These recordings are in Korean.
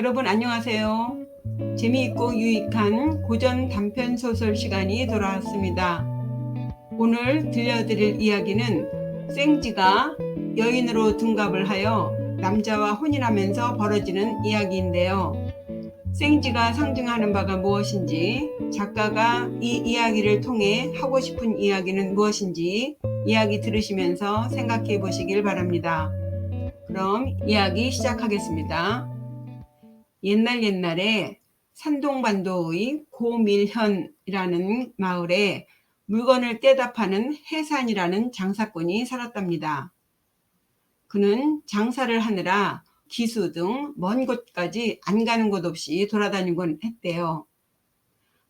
여러분 안녕하세요. 재미있고 유익한 고전 단편소설 시간이 돌아왔습니다. 오늘 들려드릴 이야기는 생지가 여인으로 둔갑을 하여 남자와 혼인하면서 벌어지는 이야기인데요. 생지가 상징하는 바가 무엇인지, 작가가 이 이야기를 통해 하고 싶은 이야기는 무엇인지 이야기 들으시면서 생각해 보시길 바랍니다. 그럼 이야기 시작하겠습니다. 옛날에 산동반도의 고밀현이라는 마을에 물건을 떼다 파는 해산이라는 장사꾼이 살았답니다. 그는 장사를 하느라 기수 등 먼 곳까지 안 가는 곳 없이 돌아다니곤 했대요.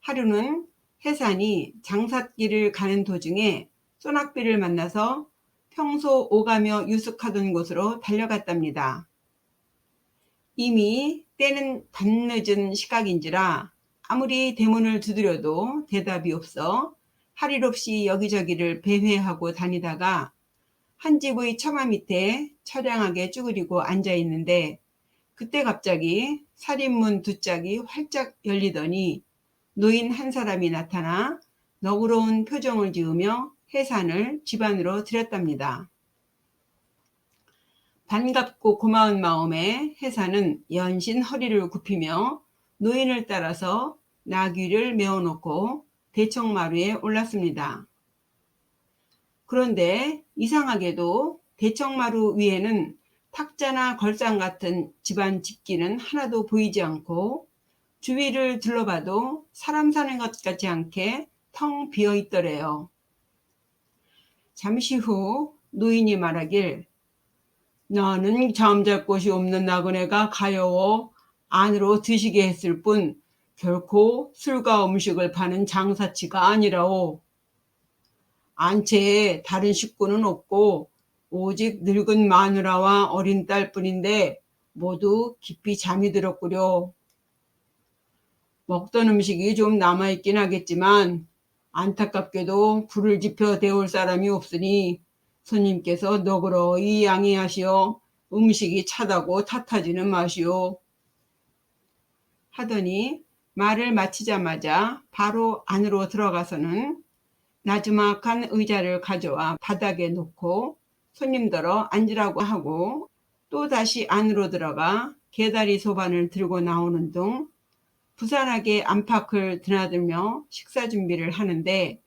하루는 해산이 장삿길을 가는 도중에 소낙비를 만나서 평소 오가며 유숙하던 곳으로 달려갔답니다. 이미 때는 밤늦은 시각인지라 아무리 대문을 두드려도 대답이 없어 할 일 없이 여기저기를 배회하고 다니다가 한 집의 처마 밑에 처량하게 쭈그리고 앉아 있는데, 그때 갑자기 살인문 두 짝이 활짝 열리더니 노인 한 사람이 나타나 너그러운 표정을 지으며 해산을 집 안으로 들였답니다. 반갑고 고마운 마음에 해산은 연신 허리를 굽히며 노인을 따라서 나귀를 메어놓고 대청마루에 올랐습니다. 그런데 이상하게도 대청마루 위에는 탁자나 걸상 같은 집안 집기는 하나도 보이지 않고, 주위를 둘러봐도 사람 사는 것 같지 않게 텅 비어 있더래요. 잠시 후 노인이 말하길, 나는 잠잘 곳이 없는 나그네가 가여워 안으로 드시게 했을 뿐 결코 술과 음식을 파는 장사치가 아니라오. 안채에 다른 식구는 없고 오직 늙은 마누라와 어린 딸뿐인데 모두 깊이 잠이 들었구려. 먹던 음식이 좀 남아있긴 하겠지만 안타깝게도 불을 지펴 데울 사람이 없으니 손님께서 너그러이 양해하시어 음식이 차다고 탓하지는 마시오. 하더니 말을 마치자마자 바로 안으로 들어가서는 나지막한 의자를 가져와 바닥에 놓고 손님들어 앉으라고 하고, 또 다시 안으로 들어가 개다리 소반을 들고 나오는 등 부산하게 안팎을 드나들며 식사 준비를 하는데,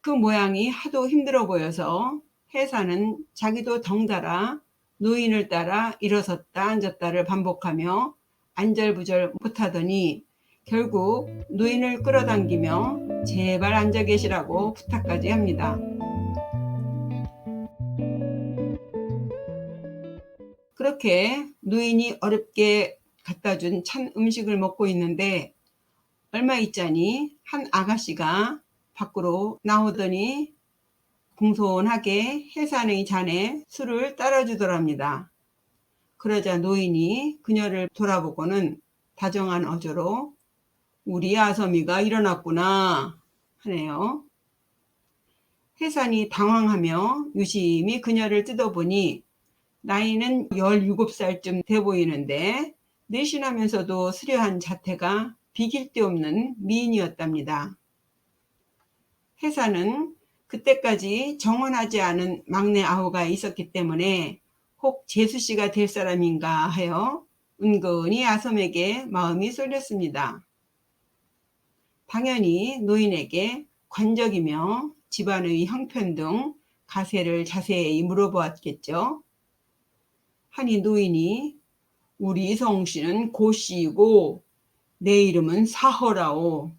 그 모양이 하도 힘들어 보여서 해산은 자기도 덩달아 노인을 따라 일어섰다 앉았다를 반복하며 안절부절 못하더니 결국 노인을 끌어당기며 제발 앉아 계시라고 부탁까지 합니다. 그렇게 노인이 어렵게 갖다 준 찬 음식을 먹고 있는데, 얼마 있자니 한 아가씨가 밖으로 나오더니 공손하게 해산의 잔에 술을 따라주더랍니다. 그러자 노인이 그녀를 돌아보고는 다정한 어조로 우리 아섬이가 일어났구나 하네요. 해산이 당황하며 유심히 그녀를 뜯어보니 나이는 17살쯤 돼 보이는데 내신하면서도 수려한 자태가 비길 데 없는 미인이었답니다. 해산은 그때까지 정혼하지 않은 막내 아우가 있었기 때문에 혹 재수씨가 될 사람인가 하여 은근히 아섬에게 마음이 쏠렸습니다. 당연히 노인에게 관적이며 집안의 형편 등 가세를 자세히 물어보았겠죠. 하니 노인이 우리 성씨는 고씨이고 내 이름은 사허라오.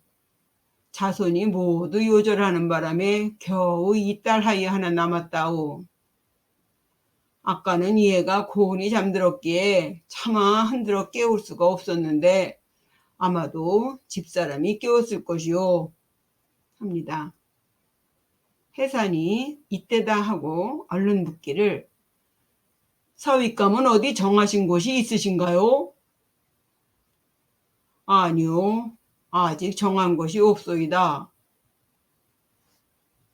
자손이 모두 요절하는 바람에 겨우 이 딸 하이 하나 남았다오. 아까는 얘가 고운히 잠들었기에 차마 흔들어 깨울 수가 없었는데 아마도 집사람이 깨웠을 것이오 합니다. 해산이 이때다 하고 얼른 묻기를 사윗감은 어디 정하신 곳이 있으신가요? 아니요, 아직 정한 것이 없소이다.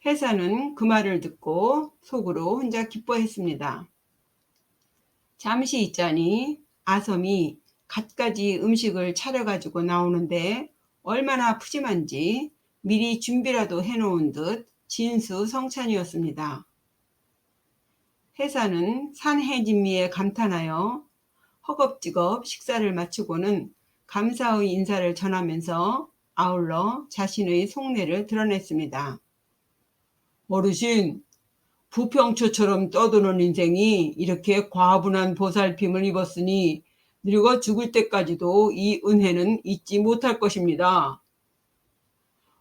해산은 그 말을 듣고 속으로 혼자 기뻐했습니다. 잠시 있자니 아섬이 갖가지 음식을 차려가지고 나오는데 얼마나 푸짐한지 미리 준비라도 해놓은 듯 진수성찬이었습니다. 회사는 산해진미에 감탄하여 허겁지겁 식사를 마치고는 감사의 인사를 전하면서 아울러 자신의 속내를 드러냈습니다. 어르신, 부평초처럼 떠도는 인생이 이렇게 과분한 보살핌을 입었으니 늙어 죽을 때까지도 이 은혜는 잊지 못할 것입니다.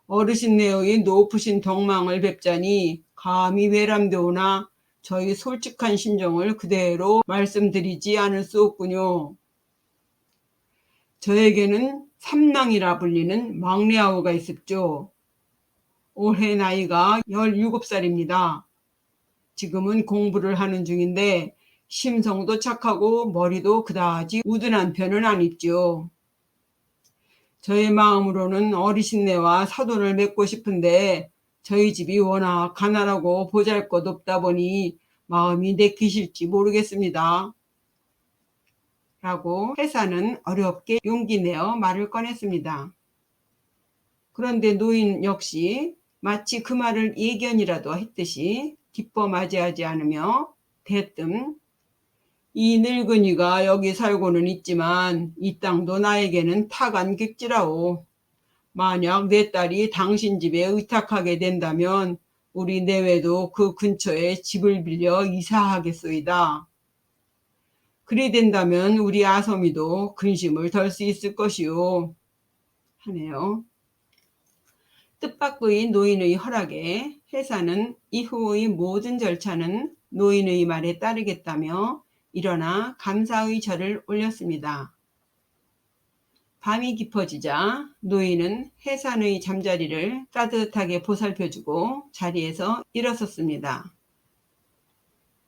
어르신네의 높으신 덕망을 뵙자니 감히 외람되오나 저희 솔직한 심정을 그대로 말씀드리지 않을 수 없군요. 저에게는 삼랑이라 불리는 막내 아우가 있습죠. 올해 나이가 17살입니다. 지금은 공부를 하는 중인데 심성도 착하고 머리도 그다지 우둔한 편은 아니죠. 저의 마음으로는 어르신네와 사돈을 맺고 싶은데 저희 집이 워낙 가난하고 보잘것없다 보니 마음이 내키실지 모르겠습니다. 라고 회사는 어렵게 용기 내어 말을 꺼냈습니다. 그런데 노인 역시 마치 그 말을 예견이라도 했듯이 기뻐 맞이하지 않으며 대뜸 이 늙은이가 여기 살고는 있지만 이 땅도 나에게는 타간객지라오. 만약 내 딸이 당신 집에 의탁하게 된다면 우리 내외도 그 근처에 집을 빌려 이사하겠소이다. 그리 된다면 우리 아솜이도 근심을 덜 수 있을 것이오. 하네요. 뜻밖의 노인의 허락에 회사는 이후의 모든 절차는 노인의 말에 따르겠다며 일어나 감사의 절을 올렸습니다. 밤이 깊어지자 노인은 해산의 잠자리를 따뜻하게 보살펴주고 자리에서 일어섰습니다.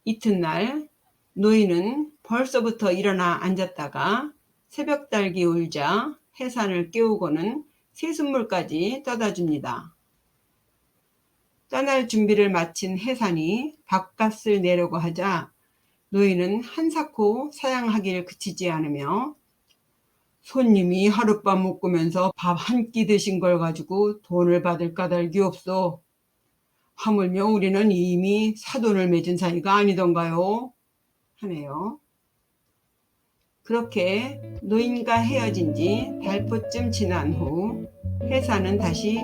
이튿날 노인은 벌써부터 일어나 앉았다가 새벽달기 울자 해산을 깨우고는 새순물까지 떠다 줍니다. 떠날 준비를 마친 해산이 밥값을 내려고 하자 노인은 한사코 사양하기를 그치지 않으며 손님이 하룻밤 묵으면서 밥 한 끼 드신 걸 가지고 돈을 받을 까닭이 없어. 하물며 우리는 이미 사돈을 맺은 사이가 아니던가요? 하네요. 그렇게 노인과 헤어진 지 달포쯤 지난 후 회사는 다시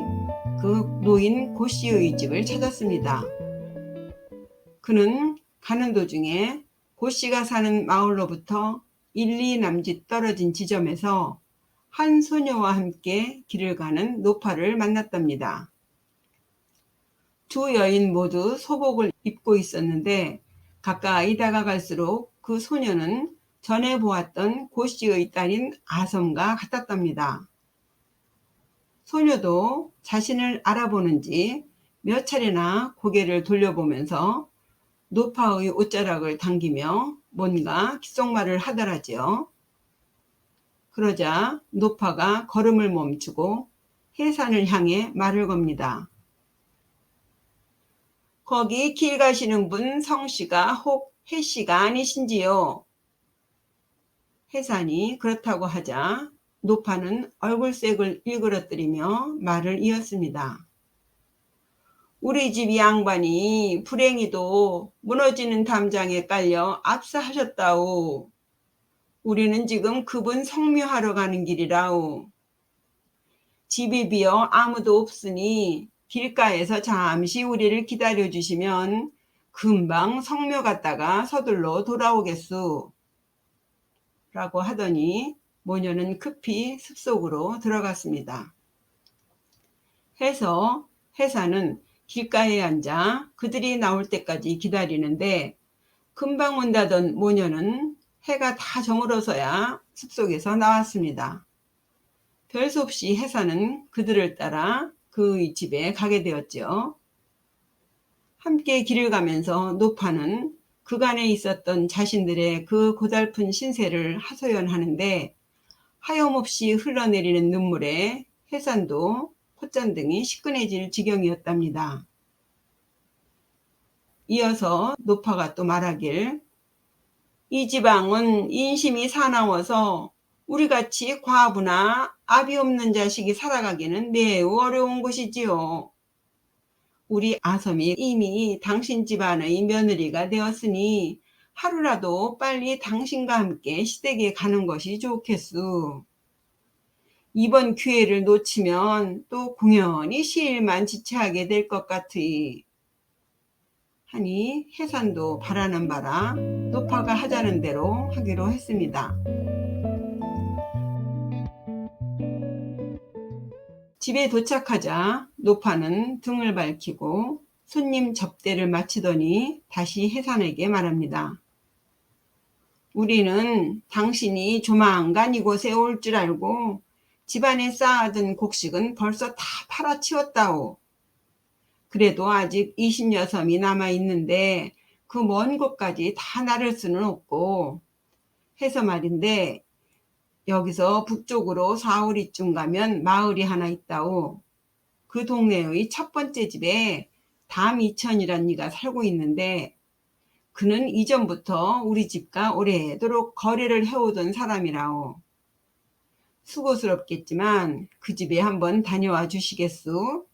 그 노인 고씨의 집을 찾았습니다. 그는 가는 도중에 고씨가 사는 마을로부터 1, 2 남짓 떨어진 지점에서 한 소녀와 함께 길을 가는 노파를 만났답니다. 두 여인 모두 소복을 입고 있었는데 가까이 다가갈수록 그 소녀는 전에 보았던 고씨의 딸인 아섬과 같았답니다. 소녀도 자신을 알아보는지 몇 차례나 고개를 돌려보면서 노파의 옷자락을 당기며 뭔가 귓속말을 하더라지요. 그러자 노파가 걸음을 멈추고 해산을 향해 말을 겁니다. 거기 길 가시는 분 성씨가 혹 해씨가 아니신지요? 해산이 그렇다고 하자 노파는 얼굴색을 일그러뜨리며 말을 이었습니다. 우리 집 양반이 불행히도 무너지는 담장에 깔려 압사하셨다오. 우리는 지금 그분 성묘하러 가는 길이라오. 집이 비어 아무도 없으니 길가에서 잠시 우리를 기다려주시면 금방 성묘 갔다가 서둘러 돌아오겠수. 라고 하더니 모녀는 급히 숲속으로 들어갔습니다. 해서 회사는 길가에 앉아 그들이 나올 때까지 기다리는데 금방 온다던 모녀는 해가 다 저물어서야 숲속에서 나왔습니다. 별 수 없이 해사는 그들을 따라 그의 집에 가게 되었죠. 함께 길을 가면서 노파는 그간에 있었던 자신들의 그 고달픈 신세를 하소연하는데 하염없이 흘러내리는 눈물에 해산도 콧잔등이 시큰해질 지경이었답니다. 이어서 노파가 또 말하길 이 지방은 인심이 사나워서 우리같이 과부나 압이 없는 자식이 살아가기는 매우 어려운 것이지요. 우리 아섬이 이미 당신 집안의 며느리가 되었으니 하루라도 빨리 당신과 함께 시댁에 가는 것이 좋겠소. 이번 기회를 놓치면 또 공연히 시일만 지체하게 될 것 같으니 하니 해산도 바라는 바라 노파가 하자는 대로 하기로 했습니다. 집에 도착하자 노파는 등을 밝히고 손님 접대를 마치더니 다시 해산에게 말합니다. 우리는 당신이 조만간 이곳에 올 줄 알고 집안에 쌓아둔 곡식은 벌써 다 팔아치웠다오. 그래도 아직 20여섬이 남아있는데 그 먼 곳까지 다 나를 수는 없고 해서 말인데 여기서 북쪽으로 사오리쯤 가면 마을이 하나 있다오. 그 동네의 첫 번째 집에 담이천이란 니가 살고 있는데 그는 이전부터 우리 집과 오래도록 거래를 해오던 사람이라오. 수고스럽겠지만 그 집에 한번 다녀와 주시겠소?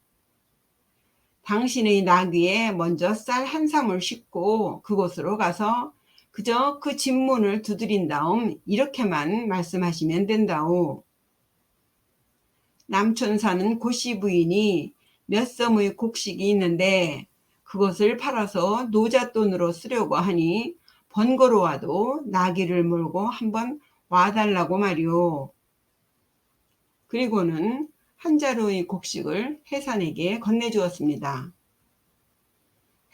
당신의 나귀에 먼저 쌀 한 사물 싣고 그곳으로 가서 그저 그 집 문을 두드린 다음 이렇게만 말씀하시면 된다오. 남촌 사는 고씨 부인이 몇 섬의 곡식이 있는데 그것을 팔아서 노잣돈으로 쓰려고 하니 번거로워도 나귀를 몰고 한번 와달라고 말이오. 그리고는 한 자루의 곡식을 해산에게 건네주었습니다.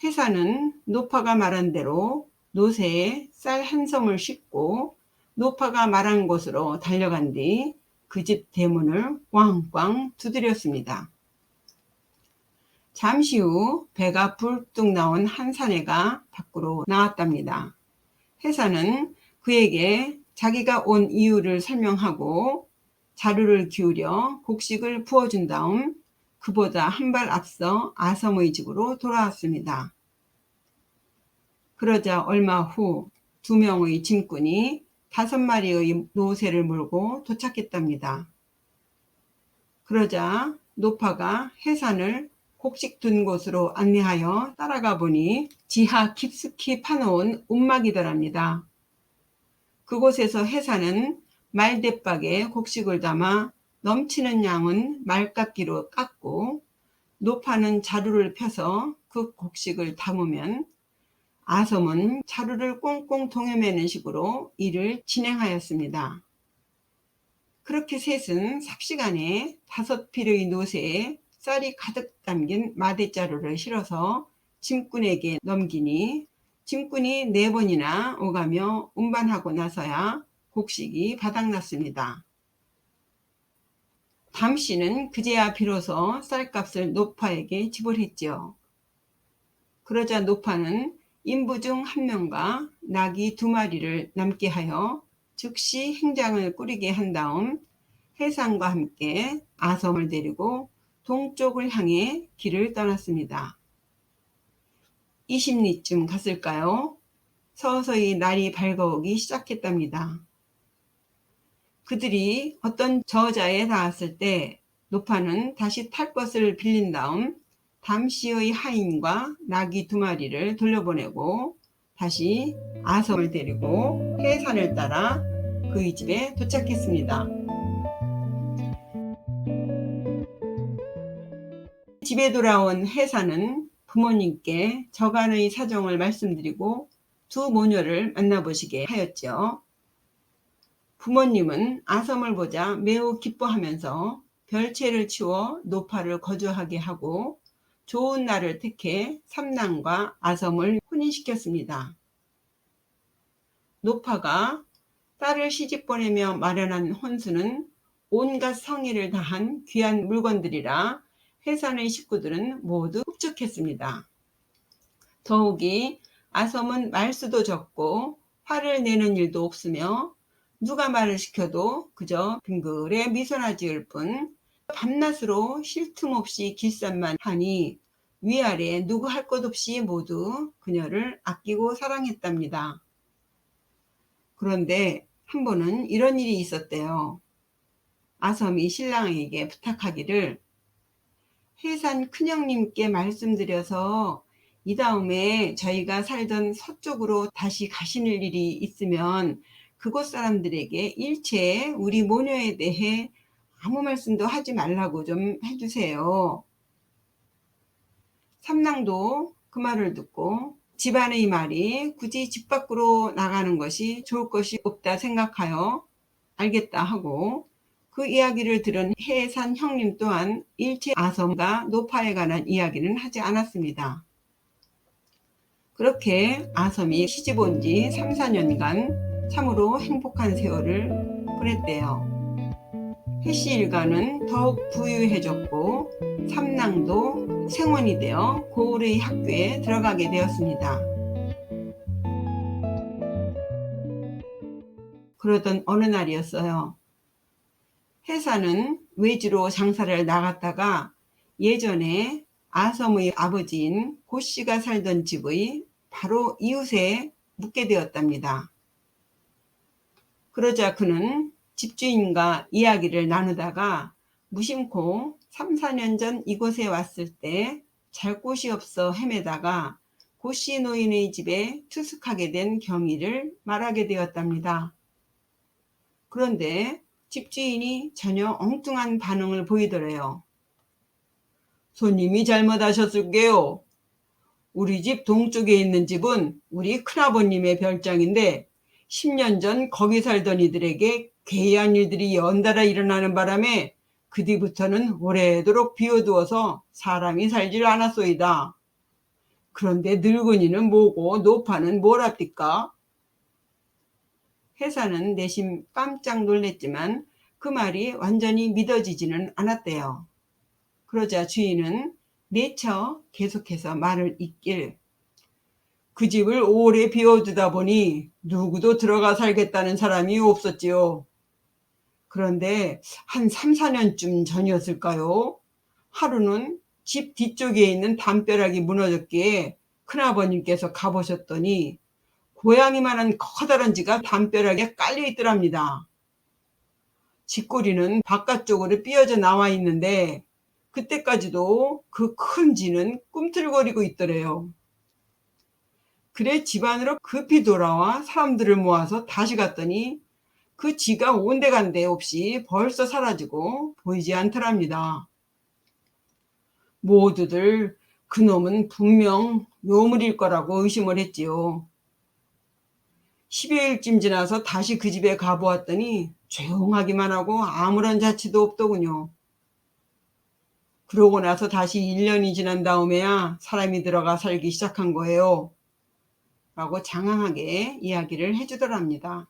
해산은 노파가 말한 대로 노새에 쌀 한 섬을 싣고 노파가 말한 곳으로 달려간 뒤 그 집 대문을 꽝꽝 두드렸습니다. 잠시 후 배가 불뚝 나온 한 사내가 밖으로 나왔답니다. 해산은 그에게 자기가 온 이유를 설명하고 자루를 기울여 곡식을 부어준 다음 그보다 한 발 앞서 아섬의 집으로 돌아왔습니다. 그러자 얼마 후 2명의 짐꾼이 5마리의 노새를 몰고 도착했답니다. 그러자 노파가 해산을 곡식 둔 곳으로 안내하여 따라가 보니 지하 깊숙이 파놓은 움막이더랍니다. 그곳에서 해산은 말대박에 곡식을 담아 넘치는 양은 말깎기로 깎고 노파는 자루를 펴서 그 곡식을 담으면 아섬은 자루를 꽁꽁 동여매는 식으로 일을 진행하였습니다. 그렇게 셋은 삽시간에 5필의 노새에 쌀이 가득 담긴 마대자루를 실어서 짐꾼에게 넘기니 짐꾼이 4번이나 오가며 운반하고 나서야 곡식이 바닥났습니다. 담씨는 그제야 비로소 쌀값을 노파에게 지불했지요. 그러자 노파는 인부 중 1명과 나귀 2마리를 남게 하여 즉시 행장을 꾸리게 한 다음 해산과 함께 아섬을 데리고 동쪽을 향해 길을 떠났습니다. 20리쯤 갔을까요? 서서히 날이 밝아오기 시작했답니다. 그들이 어떤 저자에 닿았을 때 노파는 다시 탈 것을 빌린 다음 담씨의 하인과 나귀 2마리를 돌려보내고 다시 아섬을 데리고 해산을 따라 그의 집에 도착했습니다. 집에 돌아온 해산은 부모님께 저간의 사정을 말씀드리고 2 모녀를 만나보시게 하였죠. 부모님은 아섬을 보자 매우 기뻐하면서 별채를 치워 노파를 거주하게 하고 좋은 날을 택해 삼남과 아섬을 혼인시켰습니다. 노파가 딸을 시집보내며 마련한 혼수는 온갖 성의를 다한 귀한 물건들이라 해산의 식구들은 모두 흡족했습니다. 더욱이 아섬은 말수도 적고 화를 내는 일도 없으며 누가 말을 시켜도 그저 빙그레 미소나 지을 뿐 밤낮으로 쉴 틈 없이 길쌈만 하니 위아래 누구 할 것 없이 모두 그녀를 아끼고 사랑했답니다. 그런데 한 번은 이런 일이 있었대요. 아섬이 신랑에게 부탁하기를 해산 큰형님께 말씀드려서 이 다음에 저희가 살던 서쪽으로 다시 가시는 일이 있으면 그곳 사람들에게 일체 우리 모녀에 대해 아무 말씀도 하지 말라고 좀 해주세요. 삼랑도 그 말을 듣고 집안의 말이 굳이 집 밖으로 나가는 것이 좋을 것이 없다 생각하여 알겠다 하고, 그 이야기를 들은 해산 형님 또한 일체 아섬과 노파에 관한 이야기는 하지 않았습니다. 그렇게 아섬이 시집 온 지 3, 4년간 참으로 행복한 세월을 보냈대요. 해씨 일가는 더욱 부유해졌고 삼랑도 생원이 되어 고을의 학교에 들어가게 되었습니다. 그러던 어느 날이었어요. 해사는 외지로 장사를 나갔다가 예전에 아섬의 아버지인 고씨가 살던 집의 바로 이웃에 묵게 되었답니다. 그러자 그는 집주인과 이야기를 나누다가 무심코 3, 4년 전 이곳에 왔을 때 잘 곳이 없어 헤매다가 고씨 노인의 집에 투숙하게 된 경위를 말하게 되었답니다. 그런데 집주인이 전혀 엉뚱한 반응을 보이더래요. 손님이 잘못하셨을게요. 우리 집 동쪽에 있는 집은 우리 큰아버님의 별장인데 10년 전 거기 살던 이들에게 괴이한 일들이 연달아 일어나는 바람에 그 뒤부터는 오래도록 비워두어서 사람이 살질 않았소이다. 그런데 늙은이는 뭐고 노파는 뭐랍니까? 회사는 내심 깜짝 놀랐지만 그 말이 완전히 믿어지지는 않았대요. 그러자 주인은 내쳐 계속해서 말을 잇길, 그 집을 오래 비워두다 보니 누구도 들어가 살겠다는 사람이 없었지요. 그런데 한 3, 4년쯤 전이었을까요? 하루는 집 뒤쪽에 있는 담벼락이 무너졌기에 큰아버님께서 가보셨더니 고양이만한 커다란 쥐가 담벼락에 깔려 있더랍니다. 쥐꼬리는 바깥쪽으로 삐어져 나와 있는데 그때까지도 그 큰 쥐는 꿈틀거리고 있더래요. 그래 집안으로 급히 돌아와 사람들을 모아서 다시 갔더니 그 쥐가 온데간데 없이 벌써 사라지고 보이지 않더랍니다. 모두들 그놈은 분명 요물일 거라고 의심을 했지요. 10여일쯤 지나서 다시 그 집에 가보았더니 조용하기만 하고 아무런 자취도 없더군요. 그러고 나서 다시 1년이 지난 다음에야 사람이 들어가 살기 시작한 거예요. 라고 장황하게 이야기를 해주더랍니다.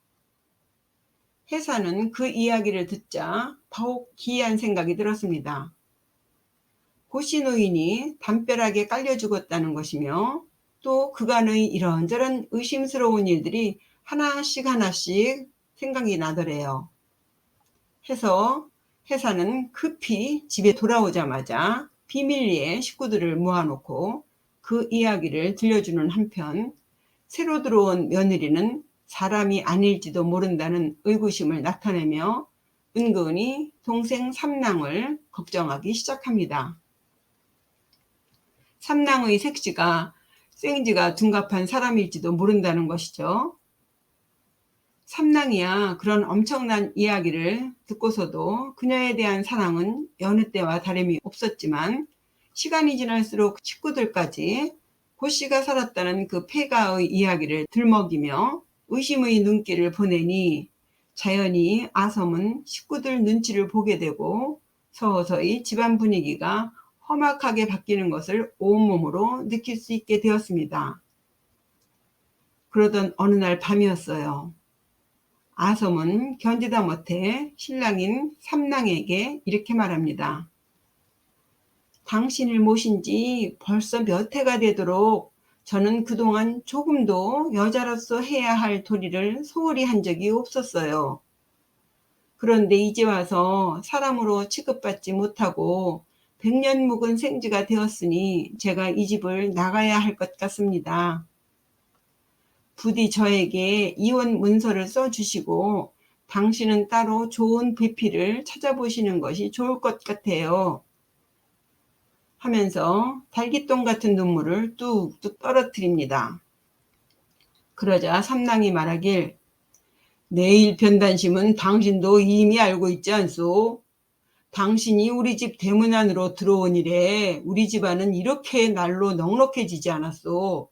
회사는 그 이야기를 듣자 더욱 기이한 생각이 들었습니다. 고씨 노인이 담벼락에 깔려 죽었다는 것이며 또 그간의 이런저런 의심스러운 일들이 하나씩 생각이 나더래요. 해서 회사는 급히 집에 돌아오자마자 비밀리에 식구들을 모아놓고 그 이야기를 들려주는 한편 새로 들어온 며느리는 사람이 아닐지도 모른다는 의구심을 나타내며 은근히 동생 삼랑을 걱정하기 시작합니다. 삼랑의 색시가 생지가 둔갑한 사람일지도 모른다는 것이죠. 삼랑이야 그런 엄청난 이야기를 듣고서도 그녀에 대한 사랑은 여느 때와 다름이 없었지만 시간이 지날수록 식구들까지 고씨가 살았다는 그 폐가의 이야기를 들먹이며 의심의 눈길을 보내니 자연히 아섬은 식구들 눈치를 보게 되고 서서히 집안 분위기가 험악하게 바뀌는 것을 온몸으로 느낄 수 있게 되었습니다. 그러던 어느 날 밤이었어요. 아섬은 견디다 못해 신랑인 삼랑에게 이렇게 말합니다. 당신을 모신 지 벌써 몇 해가 되도록 저는 그동안 조금도 여자로서 해야 할 도리를 소홀히 한 적이 없었어요. 그런데 이제 와서 사람으로 취급받지 못하고 100년 묵은 생쥐가 되었으니 제가 이 집을 나가야 할 것 같습니다. 부디 저에게 이혼 문서를 써주시고 당신은 따로 좋은 배필을 찾아보시는 것이 좋을 것 같아요. 하면서 달깃동 같은 눈물을 뚝뚝 떨어뜨립니다. 그러자 삼랑이 말하길, 내일 변단심은 당신도 이미 알고 있지 않소? 당신이 우리 집 대문 안으로 들어온 이래 우리 집안은 이렇게 날로 넉넉해지지 않았소.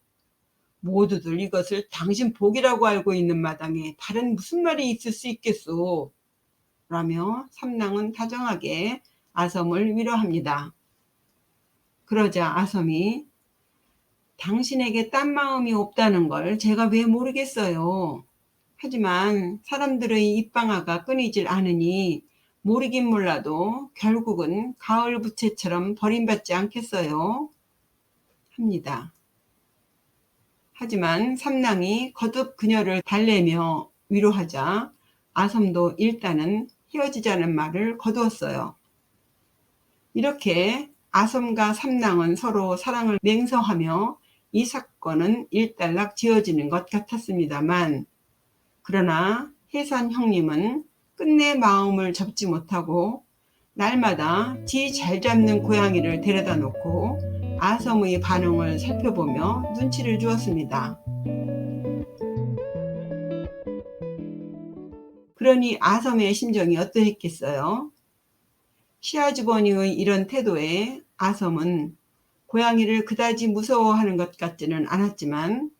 모두들 이것을 당신 복이라고 알고 있는 마당에 다른 무슨 말이 있을 수 있겠소? 라며 삼랑은 다정하게 아섬을 위로합니다. 그러자 아섬이, 당신에게 딴 마음이 없다는 걸 제가 왜 모르겠어요. 하지만 사람들의 입방아가 끊이질 않으니 모르긴 몰라도 결국은 가을 부채처럼 버림받지 않겠어요? 합니다. 하지만 삼랑이 거듭 그녀를 달래며 위로하자 아섬도 일단은 헤어지자는 말을 거두었어요. 이렇게 아섬과 삼랑은 서로 사랑을 맹세하며 이 사건은 일단락 지어지는 것 같았습니다만, 그러나 해산 형님은 끝내 마음을 접지 못하고 날마다 지 잘 잡는 고양이를 데려다 놓고 아섬의 반응을 살펴보며 눈치를 주었습니다. 그러니 아섬의 심정이 어떠했겠어요? 시아주버니의 이런 태도에 아섬은 고양이를 그다지 무서워하는 것 같지는 않았지만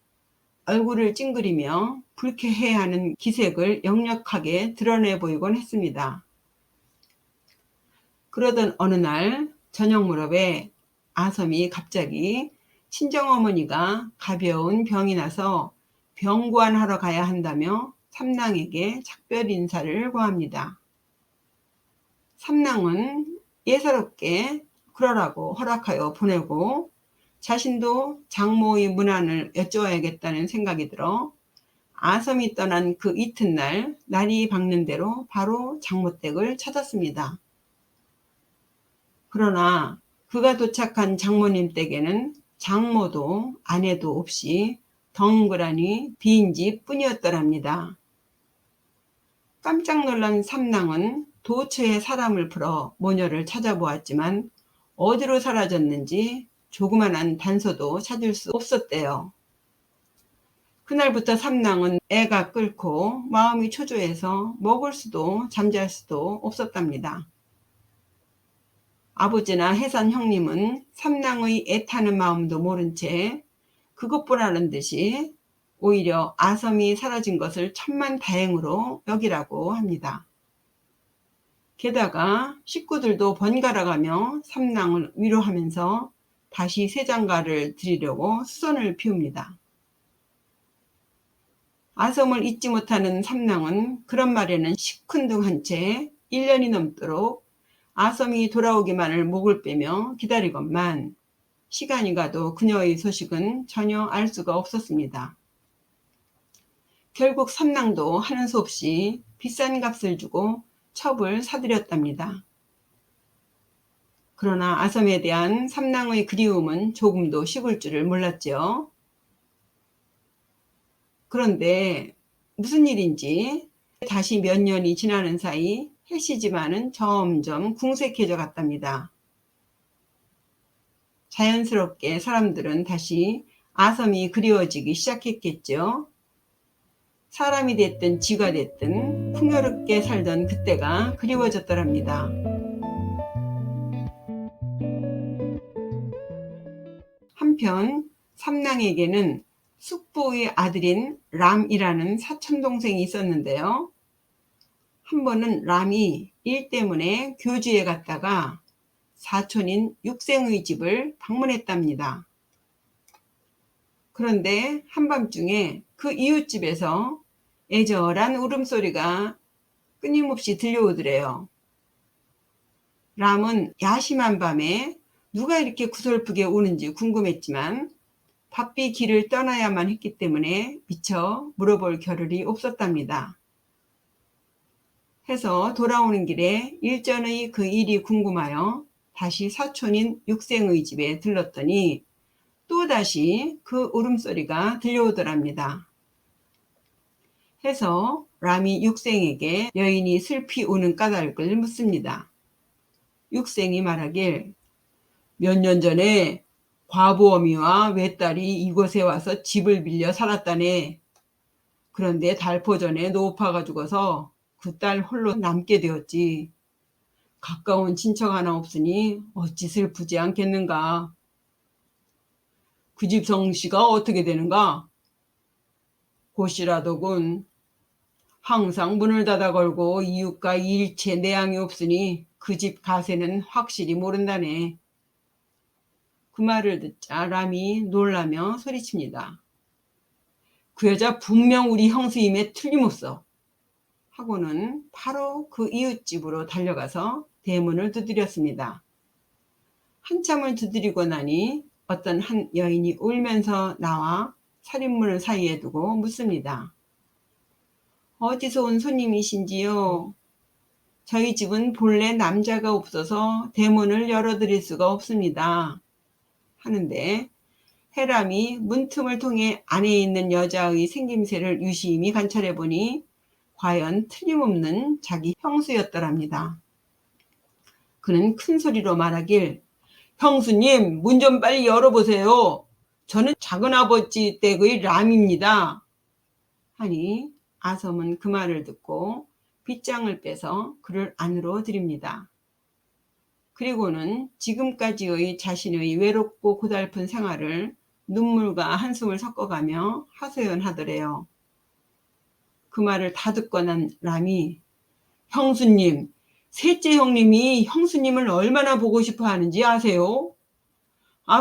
얼굴을 찡그리며 불쾌해하는 기색을 역력하게 드러내 보이곤 했습니다. 그러던 어느 날 저녁 무렵에 아섬이 갑자기 친정어머니가 가벼운 병이 나서 병구안하러 가야 한다며 삼랑에게 작별 인사를 고합니다. 삼랑은 예사롭게 그러라고 허락하여 보내고 자신도 장모의 문안을 여쭤야겠다는 생각이 들어 아섬이 떠난 그 이튿날 날이 밝는 대로 바로 장모댁을 찾았습니다. 그러나 그가 도착한 장모님 댁에는 장모도 아내도 없이 덩그러니 빈 집 뿐이었더랍니다. 깜짝 놀란 삼랑은 도처에 사람을 풀어 모녀를 찾아보았지만 어디로 사라졌는지 조그만한 단서도 찾을 수 없었대요. 그날부터 삼랑은 애가 끓고 마음이 초조해서 먹을 수도 잠잘 수도 없었답니다. 아버지나 해산 형님은 삼랑의 애타는 마음도 모른 채 그것보라는 듯이 오히려 아섬이 사라진 것을 천만다행으로 여기라고 합니다. 게다가 식구들도 번갈아가며 삼랑을 위로하면서 다시 새장가를 드리려고 수선을 피웁니다. 아섬을 잊지 못하는 삼랑은 그런 말에는 시큰둥한 채 1년이 넘도록 아섬이 돌아오기만을 목을 빼며 기다리건만 시간이 가도 그녀의 소식은 전혀 알 수가 없었습니다. 결국 삼랑도 하는 수 없이 비싼 값을 주고 첩을 사들였답니다. 그러나 아섬에 대한 삼랑의 그리움은 조금도 식을 줄을 몰랐죠. 그런데 무슨 일인지 다시 몇 년이 지나는 사이 해씨 집안은 점점 궁색해져 갔답니다. 자연스럽게 사람들은 다시 아섬이 그리워지기 시작했겠죠. 사람이 됐든 쥐가 됐든 풍요롭게 살던 그때가 그리워졌더랍니다. 한편 삼랑에게는 숙부의 아들인 람이라는 사촌동생이 있었는데요. 한 번은 람이 일 때문에 교주에 갔다가 사촌인 육생의 집을 방문했답니다. 그런데 한밤중에 그 이웃집에서 애절한 울음소리가 끊임없이 들려오더래요. 람은 야심한 밤에 누가 이렇게 구슬프게 우는지 궁금했지만 바삐 길을 떠나야만 했기 때문에 미처 물어볼 겨를이 없었답니다. 해서 돌아오는 길에 일전의 그 일이 궁금하여 다시 사촌인 육생의 집에 들렀더니 또다시 그 울음소리가 들려오더랍니다. 해서 람이 육생에게 여인이 슬피 우는 까닭을 묻습니다. 육생이 말하길 몇 년 전에 과부어미와 외딸이 이곳에 와서 집을 빌려 살았다네. 그런데 달포 전에 노파가 죽어서 그 딸 홀로 남게 되었지. 가까운 친척 하나 없으니 어찌 슬프지 않겠는가. 그 집 성씨가 어떻게 되는가? 곧이라더군. 항상 문을 닫아 걸고 이웃과 일체 내양이 없으니 그 집 가세는 확실히 모른다네. 그 말을 듣자 람이 놀라며 소리칩니다. 그 여자 분명 우리 형수임에 틀림없어. 하고는 바로 그 이웃집으로 달려가서 대문을 두드렸습니다. 한참을 두드리고 나니 어떤 한 여인이 울면서 나와 살인문을 사이에 두고 묻습니다. 어디서 온 손님이신지요? 저희 집은 본래 남자가 없어서 대문을 열어드릴 수가 없습니다. 하는데 해람이 문틈을 통해 안에 있는 여자의 생김새를 유심히 관찰해보니 과연 틀림없는 자기 형수였더랍니다. 그는 큰 소리로 말하길 형수님 문 좀 빨리 열어보세요. 저는 작은아버지 댁의 람입니다. 하니 아섬은 그 말을 듣고 빗장을 빼서 그를 안으로 들입니다. 그리고는 지금까지의 자신의 외롭고 고달픈 생활을 눈물과 한숨을 섞어가며 하소연하더래요. 그 말을 다 듣고 난 람이 형수님, 셋째 형님이 형수님을 얼마나 보고 싶어 하는지 아세요?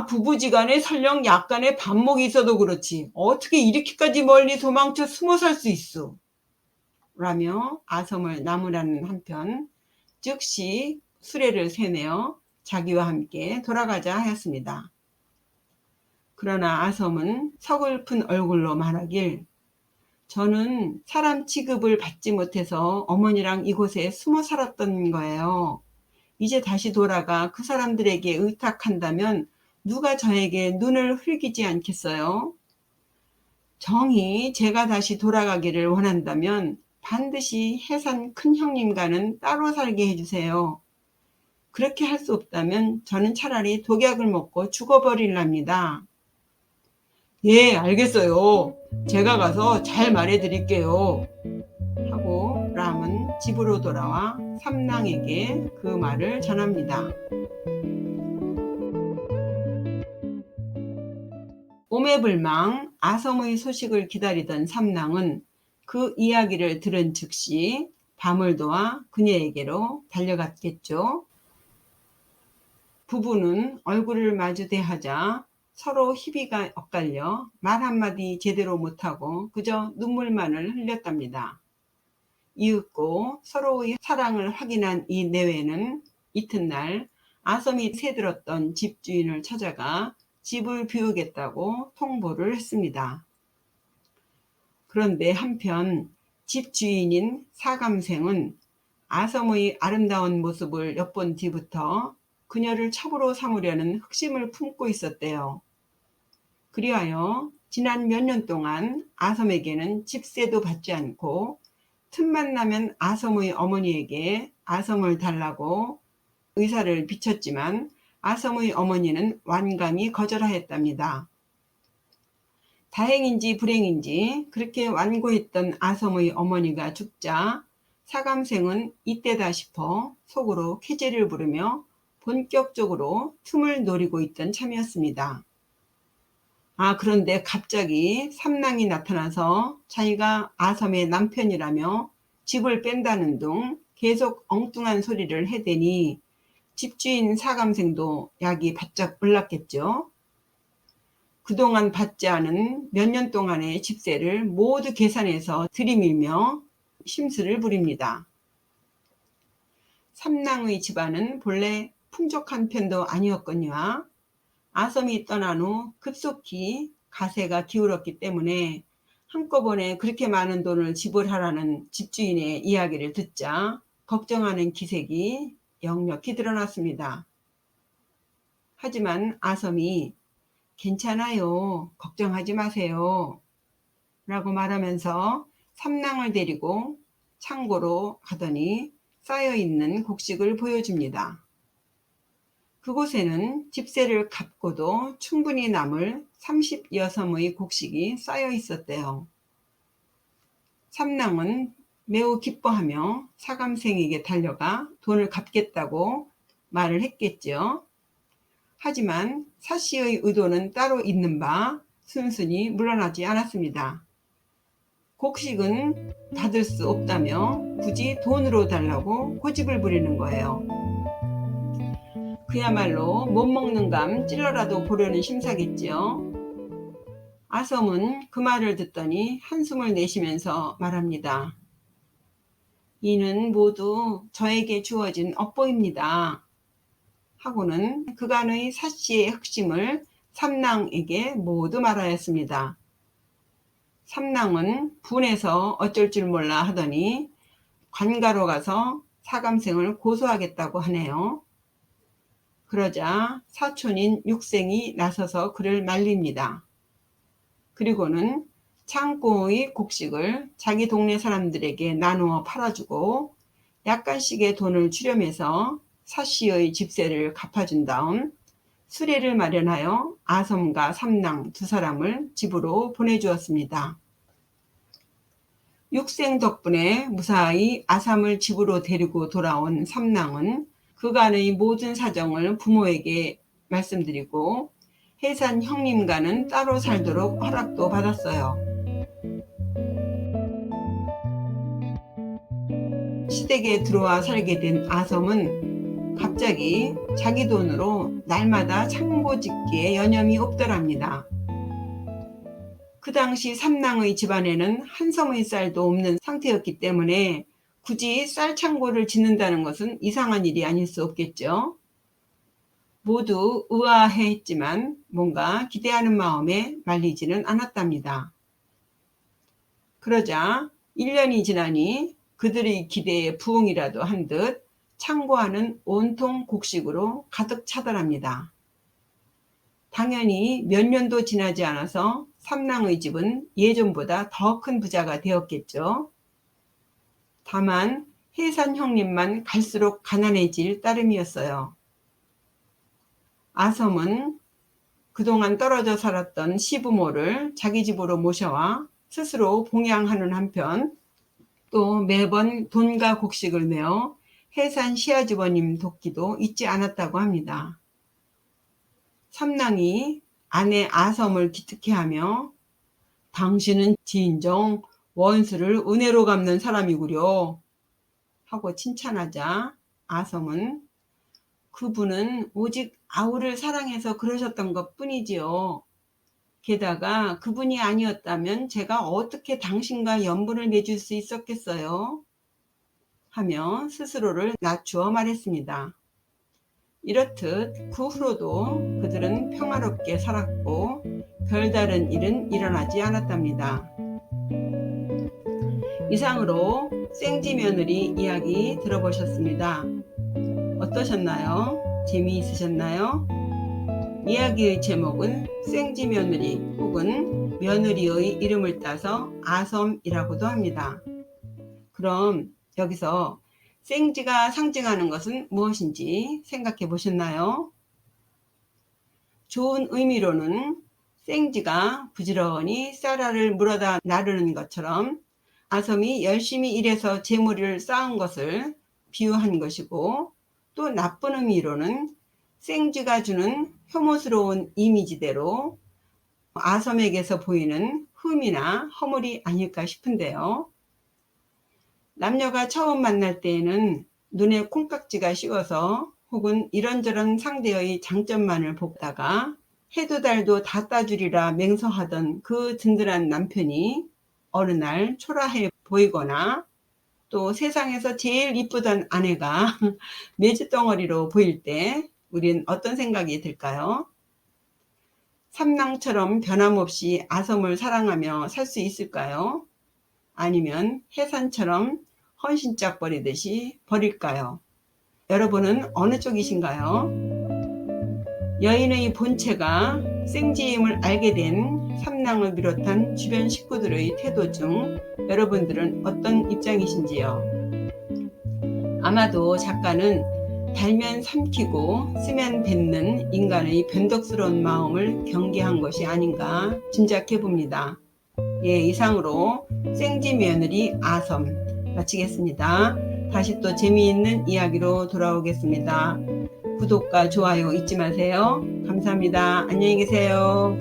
부부지간에 설령 약간의 반목이 있어도 그렇지 어떻게 이렇게까지 멀리 도망쳐 숨어 살 수 있어? 라며 아섬을 나무라는 한편 즉시 수레를 세내어 자기와 함께 돌아가자 하였습니다. 그러나 아섬은 서글픈 얼굴로 말하길 저는 사람 취급을 받지 못해서 어머니랑 이곳에 숨어 살았던 거예요. 이제 다시 돌아가 그 사람들에게 의탁한다면 누가 저에게 눈을 흘기지 않겠어요? 정히 제가 다시 돌아가기를 원한다면 반드시 해산 큰형님과는 따로 살게 해주세요. 그렇게 할 수 없다면 저는 차라리 독약을 먹고 죽어버릴랍니다. 예, 알겠어요. 제가 가서 잘 말해드릴게요. 하고 람은 집으로 돌아와 삼랑에게 그 말을 전합니다. 오매불망 아섬의 소식을 기다리던 삼랑은 그 이야기를 들은 즉시 밤을 도와 그녀에게로 달려갔겠죠. 부부는 얼굴을 마주 대하자 서로 희비가 엇갈려 말 한마디 제대로 못하고 그저 눈물만을 흘렸답니다. 이윽고 서로의 사랑을 확인한 이 내외는 이튿날 아섬이 새들었던 집주인을 찾아가 집을 비우겠다고 통보를 했습니다. 그런데 한편 집주인인 사감생은 아섬의 아름다운 모습을 엿본 뒤부터 그녀를 첩으로 삼으려는 흑심을 품고 있었대요. 그리하여 지난 몇 년 동안 아섬에게는 집세도 받지 않고 틈만 나면 아섬의 어머니에게 아섬을 달라고 의사를 비쳤지만 아섬의 어머니는 완강히 거절하였답니다. 다행인지 불행인지 그렇게 완고했던 아섬의 어머니가 죽자 사감생은 이때다 싶어 속으로 쾌재를 부르며 본격적으로 틈을 노리고 있던 참이었습니다. 그런데 갑자기 삼랑이 나타나서 자기가 아섬의 남편이라며 집을 뺀다는 둥 계속 엉뚱한 소리를 해대니 집주인 사감생도 약이 바짝 올랐겠죠. 그동안 받지 않은 몇 년 동안의 집세를 모두 계산해서 들이밀며 심술을 부립니다. 삼랑의 집안은 본래 풍족한 편도 아니었거니와 아섬이 떠난 후 급속히 가세가 기울었기 때문에 한꺼번에 그렇게 많은 돈을 지불하라는 집주인의 이야기를 듣자 걱정하는 기색이 역력히 드러났습니다. 하지만 아섬이 괜찮아요. 걱정하지 마세요. 라고 말하면서 삼랑을 데리고 창고로 가더니 쌓여있는 곡식을 보여줍니다. 그곳에는 집세를 갚고도 충분히 남을 36섬의 곡식이 쌓여 있었대요. 삼랑은 매우 기뻐하며 사감생에게 달려가 돈을 갚겠다고 말을 했겠지요. 하지만 사씨의 의도는 따로 있는 바 순순히 물러나지 않았습니다. 곡식은 받을 수 없다며 굳이 돈으로 달라고 고집을 부리는 거예요. 그야말로 못 먹는 감 찔러라도 보려는 심사겠지요. 아섬은 그 말을 듣더니 한숨을 내쉬면서 말합니다. 이는 모두 저에게 주어진 업보입니다. 하고는 그간의 사씨의 흑심을 삼랑에게 모두 말하였습니다. 삼랑은 분해서 어쩔 줄 몰라 하더니 관가로 가서 사감생을 고소하겠다고 하네요. 그러자 사촌인 육생이 나서서 그를 말립니다. 그리고는 창고의 곡식을 자기 동네 사람들에게 나누어 팔아주고 약간씩의 돈을 출렴해서 사씨의 집세를 갚아준 다음 수레를 마련하여 아섬과 삼랑 두 사람을 집으로 보내주었습니다. 육생 덕분에 무사히 아섬을 집으로 데리고 돌아온 삼랑은 그간의 모든 사정을 부모에게 말씀드리고 해산 형님과는 따로 살도록 허락도 받았어요. 시댁에 들어와 살게 된 아섬은 갑자기 자기 돈으로 날마다 창고 짓기에 여념이 없더랍니다. 그 당시 삼랑의 집안에는 한 섬의 쌀도 없는 상태였기 때문에 굳이 쌀 창고를 짓는다는 것은 이상한 일이 아닐 수 없겠죠. 모두 의아해했지만 뭔가 기대하는 마음에 말리지는 않았답니다. 그러자 1년이 지나니 그들의 기대에 부응이라도 한 듯 창고 안은 온통 곡식으로 가득 차더랍니다. 당연히 몇 년도 지나지 않아서 삼랑의 집은 예전보다 더 큰 부자가 되었겠죠. 다만 해산 형님만 갈수록 가난해질 따름이었어요. 아섬은 그동안 떨어져 살았던 시부모를 자기 집으로 모셔와 스스로 봉양하는 한편 또 매번 돈과 곡식을 내어 해산 시아주버님 돕기도 잊지 않았다고 합니다. 삼랑이 아내 아섬을 기특해하며 당신은 진정 원수를 은혜로 갚는 사람이구려 하고 칭찬하자 아섬은 그분은 오직 아우를 사랑해서 그러셨던 것 뿐이지요. 게다가 그분이 아니었다면 제가 어떻게 당신과 연분을 맺을 수 있었겠어요? 하며 스스로를 낮추어 말했습니다. 이렇듯 그 후로도 그들은 평화롭게 살았고 별다른 일은 일어나지 않았답니다. 이상으로 생지 며느리 이야기 들어보셨습니다. 어떠셨나요? 재미있으셨나요? 이야기의 제목은 생지 며느리 혹은 며느리의 이름을 따서 아섬이라고도 합니다. 그럼 여기서 생지가 상징하는 것은 무엇인지 생각해 보셨나요? 좋은 의미로는 생지가 부지런히 쌀알을 물어다 나르는 것처럼 아섬이 열심히 일해서 재물을 쌓은 것을 비유한 것이고, 또 나쁜 의미로는 생쥐가 주는 혐오스러운 이미지대로 아섬에게서 보이는 흠이나 허물이 아닐까 싶은데요. 남녀가 처음 만날 때에는 눈에 콩깍지가 씌워서 혹은 이런저런 상대의 장점만을 보다가 해도 달도 다 따주리라 맹서하던 그 든든한 남편이 어느 날 초라해 보이거나 또 세상에서 제일 이쁘던 아내가 메주덩어리로 보일 때 우린 어떤 생각이 들까요? 삼랑처럼 변함없이 아섬을 사랑하며 살 수 있을까요? 아니면 해산처럼 헌신짝 버리듯이 버릴까요? 여러분은 어느 쪽이신가요? 여인의 본체가 생지임을 알게 된 삼남을 비롯한 주변 식구들의 태도 중 여러분들은 어떤 입장이신지요? 아마도 작가는 달면 삼키고 쓰면 뱉는 인간의 변덕스러운 마음을 경계한 것이 아닌가 짐작해 봅니다. 예, 이상으로 생쥐며느리 아섬 마치겠습니다. 다시 또 재미있는 이야기로 돌아오겠습니다. 구독과 좋아요 잊지 마세요. 감사합니다. 안녕히 계세요.